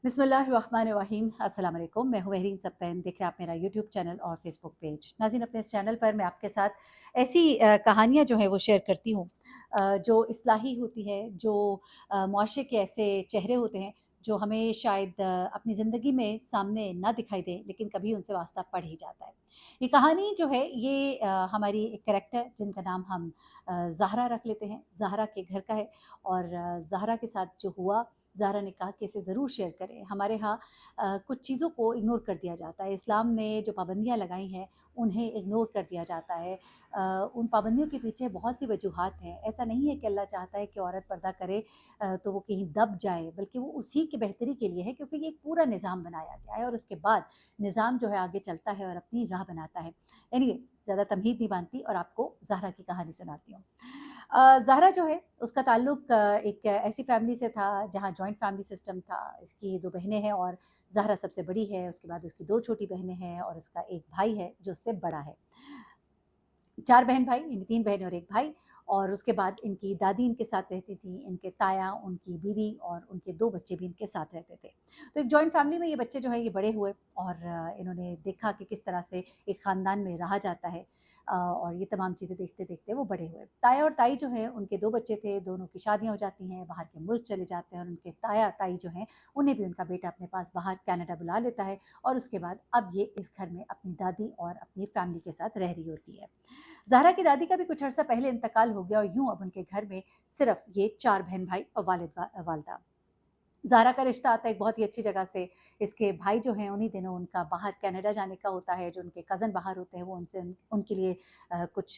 बिस्मिल्लाहिर्रहमानिर्रहीम। अस्सलाम वालेकुम। मैं हूँ महरीन सब्तैन। देख रहे हैं आप मेरा यूट्यूब चैनल और फेसबुक पेज। नाज़रीन, अपने इस चैनल पर मैं आपके साथ ऐसी कहानियाँ जो हैं वो शेयर करती हूँ जो इस्लाही होती है, जो मुआशरे के ऐसे चेहरे होते हैं जो हमें शायद अपनी ज़िंदगी में सामने ना दिखाई दे, लेकिन कभी उनसे वास्ता पड़ ही जाता है। ये कहानी जो है ये हमारी एक कैरेक्टर जिनका नाम हम ज़हरा रख लेते हैं, ज़हरा के घर का है। और ज़हरा के साथ जो हुआ, ज़ाहरा ने कहा कि इसे ज़रूर शेयर करें। हमारे यहाँ कुछ चीज़ों को इग्नोर कर दिया जाता है। इस्लाम ने जो पाबंदियाँ लगाई हैं, उन्हें इग्नोर कर दिया जाता है। उन पाबंदियों के पीछे बहुत सी वजूहात हैं। ऐसा नहीं है कि अल्लाह चाहता है कि औरत पर्दा करे तो वो कहीं दब जाए, बल्कि वो उसी की बेहतरी के लिए है, क्योंकि ये एक पूरा निज़ाम बनाया गया है और उसके बाद निज़ाम जो है आगे चलता है और अपनी राह बनाता है। एनीवे, ज़्यादा तमहीद नहीं बाँधती और आपको ज़हरा की कहानी सुनाती हूँ। ज़हरा जो है उसका ताल्लुक एक ऐसी फैमिली से था जहाँ जॉइंट फैमिली सिस्टम था। इसकी 2 बहनें हैं और ज़हरा सबसे बड़ी है, उसके बाद उसकी 2 छोटी बहनें हैं और उसका 1 भाई है जो उससे बड़ा है। 4 बहन-भाई, यानी 3 बहनें और 1 भाई। और उसके बाद इनकी दादी इनके साथ रहती थी, इनके ताया, उनकी बीवी और उनके 2 बच्चे भी इनके साथ रहते थे। तो एक जॉइंट फैमिली में ये बच्चे जो हैं ये बड़े हुए और इन्होंने देखा कि किस तरह से एक ख़ानदान में रहा जाता है। और ये तमाम चीज़ें देखते-देखते वो बड़े हुए। ताया और ताई जो हैं उनके 2 बच्चे थे, दोनों की शादियाँ हो जाती हैं, बाहर के मुल्क चले जाते हैं और उनके ताया-ताई जो हैं, उन्हें भी उनका बेटा अपने पास बाहर कनाडा बुला लेता है और उसके बाद अब ये इस घर में अपनी दादी और अपनी फैमिली के साथ रह रही होती है। ज़हरा की दादी का भी कुछ अरसा पहले इंतकाल हो गया और यूँ अब उनके घर में सिर्फ़ ये 4 बहन-भाई और वालिदा। ज़ारा का रिश्ता आता है एक बहुत ही अच्छी जगह से। इसके भाई जो हैं उन्हीं दिनों उनका बाहर कनाडा जाने का होता है, जो उनके कज़न बाहर होते हैं वो उनसे उनके लिए कुछ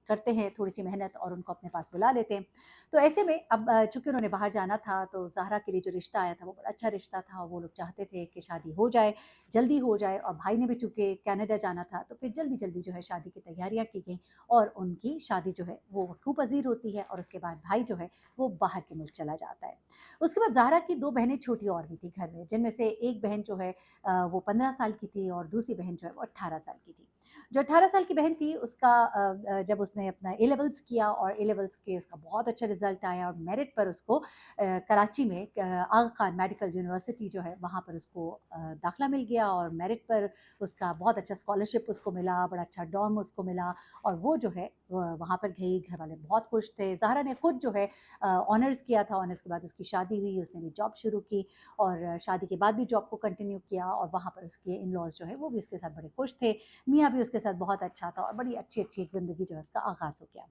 करते हैं थोड़ी-सी मेहनत और उनको अपने पास बुला लेते हैं। तो ऐसे में अब चूँकि उन्होंने बाहर जाना था तो ज़ाहरा के लिए जो रिश्ता आया था वो बड़ा अच्छा रिश्ता था। वो लोग चाहते थे कि शादी हो जाए, जल्दी हो जाए और भाई ने भी चूँकि कनाडा जाना था तो फिर जल्दी-जल्दी जो है शादी की तैयारियाँ की गईं और उनकी शादी जो है वो वक़्त पज़ीर होती है और उसके बाद भाई जो है वो बाहर के मुल्क चला जाता है। उसके बाद ज़ाहरा की 2 बहनें छोटी और भी थी घर में, जिनमें से एक बहन जो है वो 15 साल की थी और दूसरी बहन जो है वो 18 साल की थी। जो 18 साल की बहन थी उसका जब उसने अपना ए लेवल्स किया और ए लेवल्स के उसका बहुत अच्छा रिज़ल्ट आया और मेरिट पर उसको कराची में आगा खान मेडिकल यूनिवर्सिटी जो है वहाँ पर उसको दाखिला मिल गया और मेरिट पर उसका बहुत अच्छा स्कॉलरशिप उसको मिला, बड़ा अच्छा डॉर्म उसको मिला और वो जो है वहाँ पर गई, घर वाले बहुत खुश थे। ज़ाहरा ने खुद जो है ऑनर्स किया था, ऑनर्स के बाद उसकी शादी हुई, उसने भी जॉब शुरू की और शादी के बाद भी जॉब को कंटिन्यू किया और वहाँ पर उसके इन-लॉज़ जो है वो भी उसके साथ बड़े खुश थे। मियाँ भी उसके साथ बहुत अच्छा था और बड़ी अच्छी-अच्छी एक ज़िंदगी जो है उसका आगाज़ हो गया।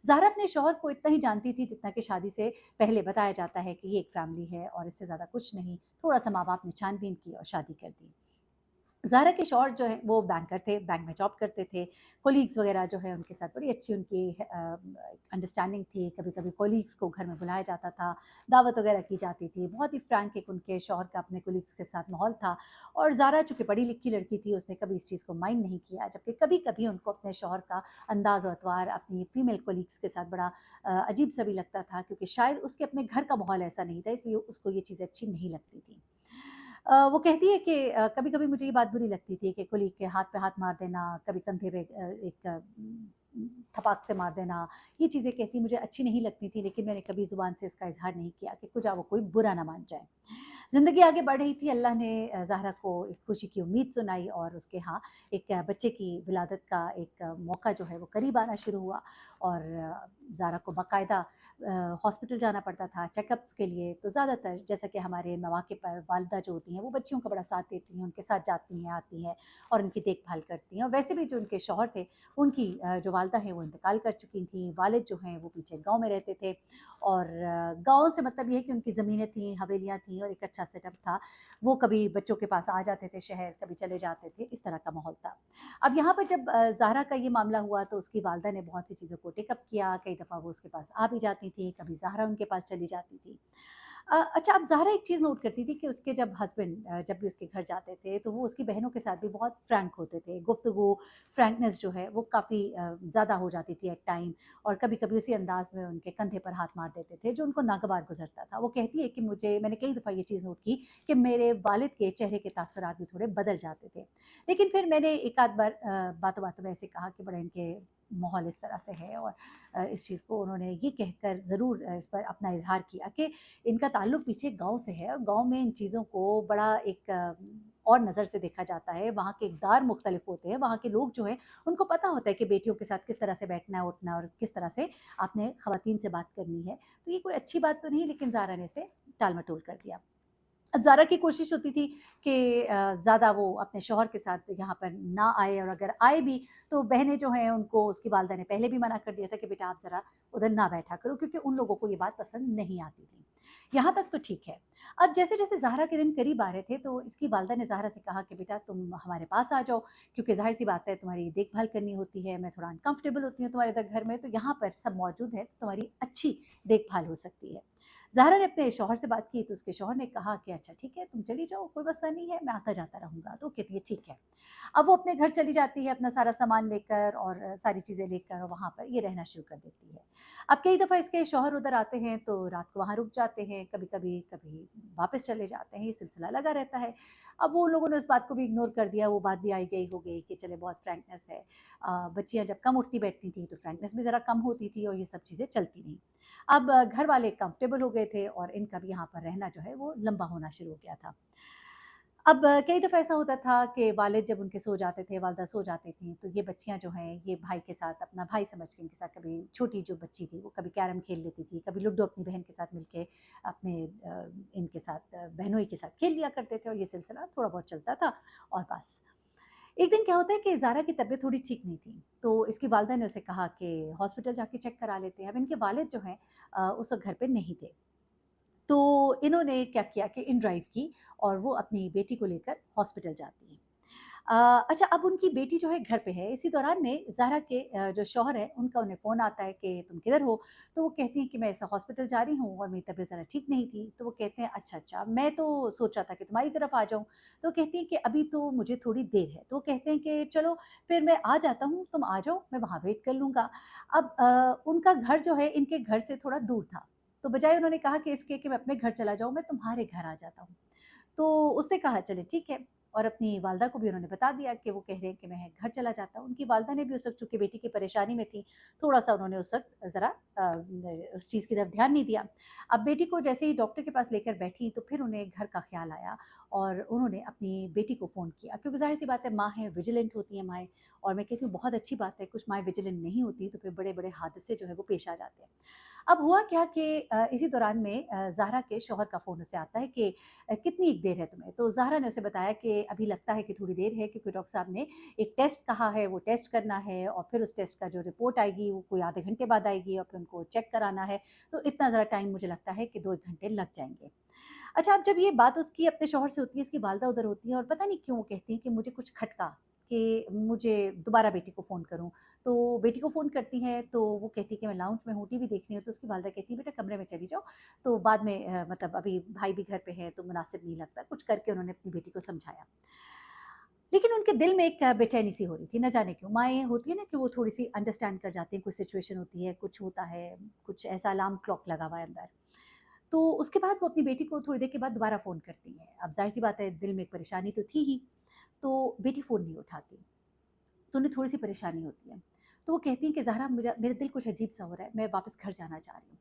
ज़ाहरा अपने शौहर को इतना ही जानती थी जितना कि शादी से पहले बताया जाता है कि ये एक फैमिली है और इससे ज़्यादा कुछ नहीं। थोड़ा-सा माँ-बाप ने छान-बीन की और शादी कर दी। ज़ाहरा के शौहर जो हैं वो बैंकर थे, बैंक में जॉब करते थे। कोलीग्स वग़ैरह जो है उनके साथ बड़ी अच्छी उनकी अंडरस्टैंडिंग थी। कभी-कभी कोलीग्स को घर में बुलाया जाता था, दावत वग़ैरह की जाती थी। बहुत ही फ्रैंक एक उनके शौहर का अपने कोलीग्स के साथ माहौल था और ज़ाहरा चूँकि पढ़ी-लिखी लड़की थी, उसने कभी इस चीज़ को माइंड नहीं किया। जबकि कभी-कभी उनको अपने शौहर का अंदाज़ और अतवार अपनी फ़ीमेल कोलीग्स के साथ बड़ा अजीब-सा भी लगता था, क्योंकि शायद उसके अपने घर का माहौल ऐसा नहीं था, इसलिए उसको ये चीज़ें अच्छी नहीं लगती थी। वो कहती है कि कभी-कभी मुझे ये बात बुरी लगती थी कि कुली के हाथ पे हाथ मार देना, कभी कंधे पे एक थपाक से मार देना, ये चीज़ें कहती मुझे अच्छी नहीं लगती थी, लेकिन मैंने कभी ज़ुबान से इसका इज़हार नहीं किया कि कुछ वो कोई बुरा ना मान जाए। ज़िंदगी आगे बढ़ रही थी, अल्लाह ने ज़ाहरा को एक खुशी की उम्मीद सुनाई और उसके यहाँ एक बच्चे की विलादत का एक मौका जो है वो करीब आना शुरू हुआ और ज़ाहरा को बाकायदा हॉस्पिटल जाना पड़ता था चेकअप्स के लिए। तो ज़्यादातर जैसा कि हमारे मौके पर वालिदा जो होती हैं वो बच्चियों का बड़ा साथ देती हैं, उनके साथ जाती हैं, आती हैं और उनकी देखभाल करती हैं। और वैसे भी जो उनके शौहर थे, उनकी जो वालिदा हैं वो इंतकाल कर चुकी थीं, वालिद जो हैं वो पीछे गाँव में रहते थे और गाँव से मतलब ये है कि उनकी ज़मीनें थीं, हवेलियाँ थीं और एक अच्छा सेटअप था। वो कभी बच्चों के पास आ जाते थे शहर, कभी चले जाते थे, इस तरह का माहौल था। अब यहाँ पर जब ज़ाहरा का ये मामला हुआ तो उसकी वालिदा ने बहुत सी चीज़ों को टेक अप किया, कई दफ़ा वो उसके पास आ भी जाती थी, कभी ज़ाहरा उनके पास चली जाती थी। अच्छा, अब ज़ाहरा एक चीज़ नोट करती थी कि उसके जब हस्बैंड जब भी उसके घर जाते थे तो वो उसकी बहनों के साथ भी बहुत फ्रैंक होते थे। गुफ्तगू, फ्रैंकनेस जो है वो काफ़ी ज़्यादा हो जाती थी एट टाइम और कभी-कभी उसी अंदाज़ में उनके कंधे पर हाथ मार देते थे जो उनको नागवार गुज़रता था। वो कहती है कि मैंने कई दफ़ा ये चीज़ नोट की कि मेरे वालिद के चेहरे के तासुरात भी थोड़े बदल जाते थे। लेकिन फिर मैंने एक आध बार बातों-बातों में ऐसे कहा कि बड़ा इनके माहौल इस तरह से है। और इस चीज़ को उन्होंने ये कहकर ज़रूर इस पर अपना इज़हार किया कि इनका ताल्लुक पीछे गाँव से है और गाँव में इन चीज़ों को बड़ा एक और नज़र से देखा जाता है। वहाँ के इक़दार मुख्तलिफ़ होते हैं, वहाँ के लोग जो हैं उनको पता होता है कि बेटियों के साथ किस तरह से बैठना है, उठना और किस तरह से आपने ख़वातीन से बात करनी है। तो ये कोई अच्छी बात तो नहीं, लेकिन ज़ारा ने इसे टाल-मटोल कर दिया। अब ज़ारा की कोशिश होती थी कि ज़्यादा वो अपने शौहर के साथ यहाँ पर ना आए, और अगर आए भी तो बहनें जो हैं उनको उसकी वालिदा ने पहले भी मना कर दिया था कि बेटा आप ज़रा उधर ना बैठा करो, क्योंकि उन लोगों को ये बात पसंद नहीं आती थी। यहाँ तक तो ठीक है। अब जैसे-जैसे ज़हरा के दिन करीब आ रहे थे तो इसकी वालिदा ने ज़हरा से कहा कि बेटा तुम हमारे पास आ जाओ, क्योंकि ज़ाहिर-सी बात है तुम्हारी देखभाल करनी होती है, मैं थोड़ा अनकंफर्टेबल होती हूँ तुम्हारे इधर घर में, तो यहाँ पर सब मौजूद है तो तुम्हारी अच्छी देखभाल हो सकती है। ज़ाहरा ने अपने शौहर से बात की तो उसके शौहर ने कहा कि अच्छा ठीक है, तुम चली जाओ, कोई मसला नहीं है, मैं आता-जाता रहूँगा। तो वो कहती है ठीक है। अब वो अपने घर चली जाती है अपना सारा सामान लेकर और सारी चीज़ें लेकर, और वहाँ पर ये रहना शुरू कर देती है। अब कई दफ़ा इसके शौहर उधर आते हैं तो रात को वहाँ रुक जाते हैं, कभी-कभी, कभी वापस चले जाते हैं, ये सिलसिला लगा रहता है। अब वो लोगों ने उस बात को भी इग्नोर कर दिया, वो बात भी आई गई हो गई कि चले बहुत फ्रैंकनेस है। बच्चियाँ जब कम उठती बैठती थी तो फ्रैंकनेस भी ज़रा कम होती थी और ये सब चीज़ें चलती रहीं। अब घर वाले कंफर्टेबल हो गए थे और इनका भी यहाँ पर रहना जो है वो लंबा होना शुरू हो गया था। अब कई दफ़ा ऐसा होता था कि वालिद जब उनके सो जाते थे, वालिदा सो जाती थीं, तो ये बच्चियाँ जो हैं ये भाई के साथ, अपना भाई समझ के इनके साथ, कभी छोटी जो बच्ची थी वो कभी कैरम खेल लेती थी, कभी लूडो अपनी बहन के साथ मिलके अपने इनके साथ बहनोई के साथ खेल लिया करते थे, और ये सिलसिला थोड़ा बहुत चलता था और बस। एक दिन क्या होता है कि ज़ारा की तबीयत थोड़ी ठीक नहीं थी, तो इसकी वालिदा ने उसे कहा कि हॉस्पिटल जाके चेक करा लेते हैं। अब इनके वालिद जो हैं उस वक़्त घर पे नहीं थे। तो इन्होंने क्या किया कि इन ड्राइव की और वो अपनी बेटी को लेकर हॉस्पिटल जाती हैं। अच्छा, अब उनकी बेटी जो है घर पे है, इसी दौरान में ज़ारा के जो शौहर हैं उनका उन्हें फ़ोन आता है कि तुम किधर हो? तो वो कहती हैं कि मैं ऐसा हॉस्पिटल जा रही हूँ और मेरी तबीयत ज़रा ठीक नहीं थी। तो वो कहते हैं अच्छा, अच्छा, मैं तो सोचा था कि तुम्हारी तरफ आ जाऊँ। तो कहती हैं कि अभी तो मुझे थोड़ी देर है। तो वो कहते हैं कि चलो फिर मैं आ जाता हूँ, तुम आ जाओ, मैं वहाँ वेट कर लूँगा। अब उनका घर जो है इनके घर से थोड़ा दूर था। तो बजाए उन्होंने कहा कि इसके कि मैं अपने घर चला जाऊँ, मैं तुम्हारे घर आ जाता हूँ। तो उसने कहा चलिए ठीक है, और अपनी वालिदा को भी उन्होंने बता दिया कि वो कह रहे हैं कि मैं घर चला जाता हूँ। उनकी वालिदा ने भी उस वक़्त चूँकि बेटी की परेशानी में थी, थोड़ा-सा उन्होंने उस वक़्त ज़रा उस चीज़ की तरफ ध्यान नहीं दिया। अब बेटी को जैसे ही डॉक्टर के पास लेकर बैठी तो फिर उन्हें घर का ख़्याल आया और उन्होंने अपनी बेटी को फ़ोन किया, क्योंकि ज़ाहिर-सी बात है माँ हैं, विजिलेंट होती हैं माएँ, और मैं कहती हूँ बहुत अच्छी बात है, कुछ माएँ विजिलेंट नहीं होती तो फिर बड़े-बड़े हादसे जो है वो पेश आ जाते हैं। अब हुआ क्या कि इसी दौरान में ज़ाहरा के शौहर का फ़ोन उसे आता है कि कितनी देर है तुम्हें? तो ज़ाहरा ने उसे बताया कि अभी लगता है कि थोड़ी देर है, क्योंकि डॉक्टर साहब ने एक टेस्ट कहा है, वो टेस्ट करना है और फिर उस टेस्ट का जो रिपोर्ट आएगी वो कोई आधे घंटे बाद आएगी और फिर उनको चेक कराना है। तो इतना ज़रा टाइम मुझे लगता है कि 2-1 घंटे लग जाएँगे। अच्छा, अब जब ये बात उसकी अपने शौहर से होती है, इसकी वालिदा उधर होती है और पता नहीं क्यों वो कहती हैं कि मुझे कुछ खटका कि मुझे दोबारा बेटी को फ़ोन करूँ। तो बेटी को फ़ोन करती हैं तो वो कहती है कि मैं लाउंज में हूँ, टीवी देख रही हूँ, तो उसकी वालिदा कहती है बेटा कमरे में चली जाओ, तो बाद में मतलब अभी भाई भी घर पे है तो मुनासिब नहीं लगता। कुछ करके उन्होंने अपनी बेटी को समझाया। लेकिन उनके दिल में एक बेचैनी-सी हो रही थी, ना जाने क्यों। माएँ होती है ना कि वो थोड़ी-सी अंडरस्टैंड कर जाती हैं, कोई सिचुएशन होती है, कुछ होता है, कुछ ऐसा अलार्म क्लॉक लगा हुआ है अंदर। तो उसके बाद वो अपनी बेटी को थोड़ी देर के बाद दोबारा फ़ोन करती हैं। अब ज़ाहिर-सी बात है दिल में एक परेशानी तो थी ही, तो बेटी फ़ोन नहीं उठाती, तो उन्हें थोड़ी-सी परेशानी होती है। तो वो कहती हैं कि ज़हरा मेरा मेरा दिल कुछ अजीब-सा हो रहा है, मैं वापस घर जाना चाह रही हूँ।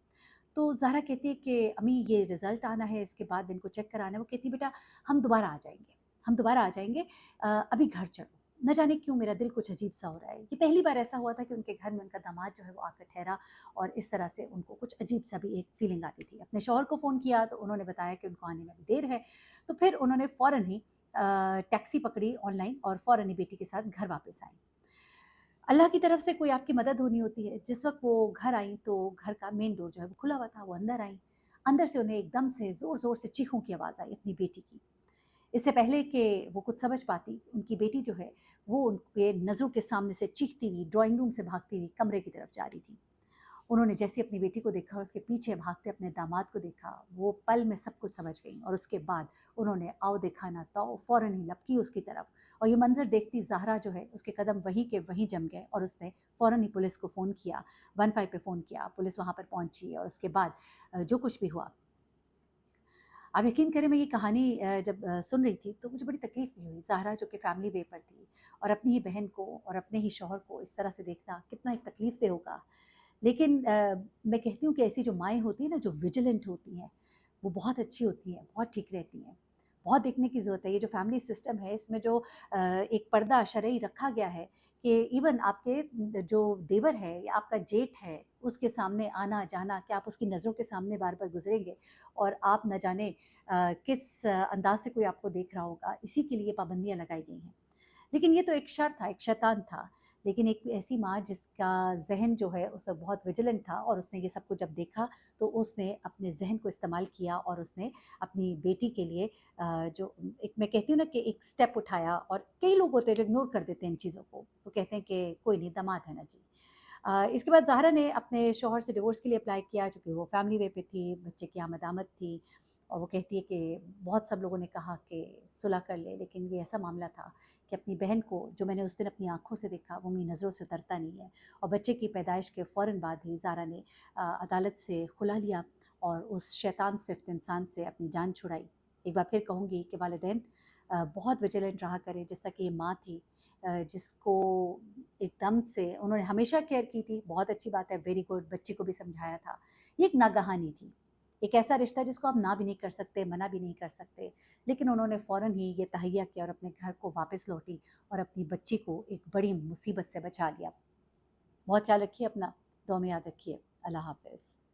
तो ज़हरा कहती है कि अम्मी ये रिज़ल्ट आना है, इसके बाद इनको चेक कराना है। वो कहती है बेटा हम दोबारा आ जाएँगे, हम दोबारा आ जाएँगे, अभी घर चलो। न जाने क्यों मेरा दिल कुछ अजीब-सा हो रहा है। ये पहली बार ऐसा हुआ था कि उनके घर में उनका दामाद जो है वो आकर ठहरा और इस तरह से उनको कुछ अजीब-सा भी एक फ़ीलिंग आती थी। अपने शौहर को फ़ोन किया तो उन्होंने बताया कि उनको आने में अभी देर है। तो फिर उन्होंने फ़ौरन ही टैक्सी पकड़ी ऑनलाइन और फ़ौरन ही बेटी के साथ घर वापस आईं। अल्लाह की तरफ से कोई आपकी मदद होनी होती है। जिस वक़्त वो घर आईं तो घर का मेन डोर जो है वो खुला हुआ था, वो अंदर आईं। अंदर से उन्हें एकदम से ज़ोर-ज़ोर से चीखों की आवाज़ आई अपनी बेटी की। इससे पहले कि वो कुछ समझ पाती, उनकी बेटी जो है वो उनके नज़रों के सामने से चीखती हुई ड्राइंग रूम से भागती हुई कमरे की तरफ जा रही थी। उन्होंने जैसे अपनी बेटी को देखा और उसके पीछे भागते अपने दामाद को देखा, वो पल में सब कुछ समझ गईं और उसके बाद उन्होंने आओ देखा ना ताओ फ़ौरन ही लपकी उसकी तरफ, और ये मंज़र देखती ज़ाहरा जो है उसके कदम वहीं के वहीं जम गए और उसने फ़ौरन ही पुलिस को फ़ोन किया, 15 पे फ़ोन किया, पुलिस वहाँ पर पहुँची और उसके बाद जो कुछ भी हुआ आप यकीन करें मैं ये कहानी जब सुन रही थी तो मुझे बड़ी तकलीफ़ भी हुई। ज़ाहरा जो कि फैमिली वे पर थी और अपनी ही बहन को और अपने ही शौहर को इस तरह से देखना कितना एक तकलीफ़ दे होगा। लेकिन मैं कहती हूँ कि ऐसी जो माएँ होती हैं ना, जो विजिलेंट होती हैं, वो बहुत अच्छी होती हैं, बहुत ठीक रहती हैं। बहुत देखने की ज़रूरत है। ये जो फैमिली सिस्टम है, इसमें जो एक पर्दा शरई रखा गया है कि इवन आपके जो देवर है या आपका जेठ है, उसके सामने आना-जाना, क्या आप उसकी नज़रों के सामने बार-बार गुज़रेंगे और आप न जाने किस अंदाज़ से कोई आपको देख रहा होगा, इसी के लिए पाबंदियाँ लगाई गई हैं। लेकिन ये तो एक शर था, एक शैतान था। लेकिन एक ऐसी माँ जिसका ज़हन जो है उस वक़्त बहुत विजिलेंट था और उसने ये सब कुछ जब देखा, तो उसने अपने ज़हन को इस्तेमाल किया और उसने अपनी बेटी के लिए जो एक मैं कहती हूँ ना कि एक स्टेप उठाया। और कई लोग होते हैं जो इग्नोर कर देते हैं इन चीज़ों को। वो कहते हैं कि कोई नहीं, दामाद है ना जी। इसके बाद ज़ाहरा ने अपने शौहर से डिवोर्स के लिए अप्लाई किया, चूँकि वो फैमिली वे पे थी, बच्चे की आमद-आमद थी। और वो कहती है कि बहुत सब लोगों ने कहा कि सुलह कर ले, लेकिन ये ऐसा मामला था कि अपनी बहन को जो मैंने उस दिन अपनी आँखों से देखा, वो मेरी नज़रों से उतरता नहीं है। और बच्चे की पैदाइश के फ़ौरन बाद ही ज़ाहरा ने अदालत से खुला लिया और उस शैतान सिफ़्त इंसान से अपनी जान छुड़ाई। एक बार फिर कहूँगी कि वालिदैन बहुत विजिलेंट रहा करें, जैसा कि ये माँ थी जिसको एकदम से उन्होंने हमेशा केयर की थी, बहुत अच्छी बात है, वेरी गुड, बच्ची को भी समझाया था। ये एक नागहानी थी, एक ऐसा रिश्ता जिसको आप ना भी नहीं कर सकते, मना भी नहीं कर सकते। लेकिन उन्होंने फ़ौरन ही ये तहैया किया और अपने घर को वापस लौटी और अपनी बच्ची को एक बड़ी मुसीबत से बचा लिया। बहुत ख़्याल रखिए अपना, दुआ में याद रखिए। अल्लाह हाफ़िज़।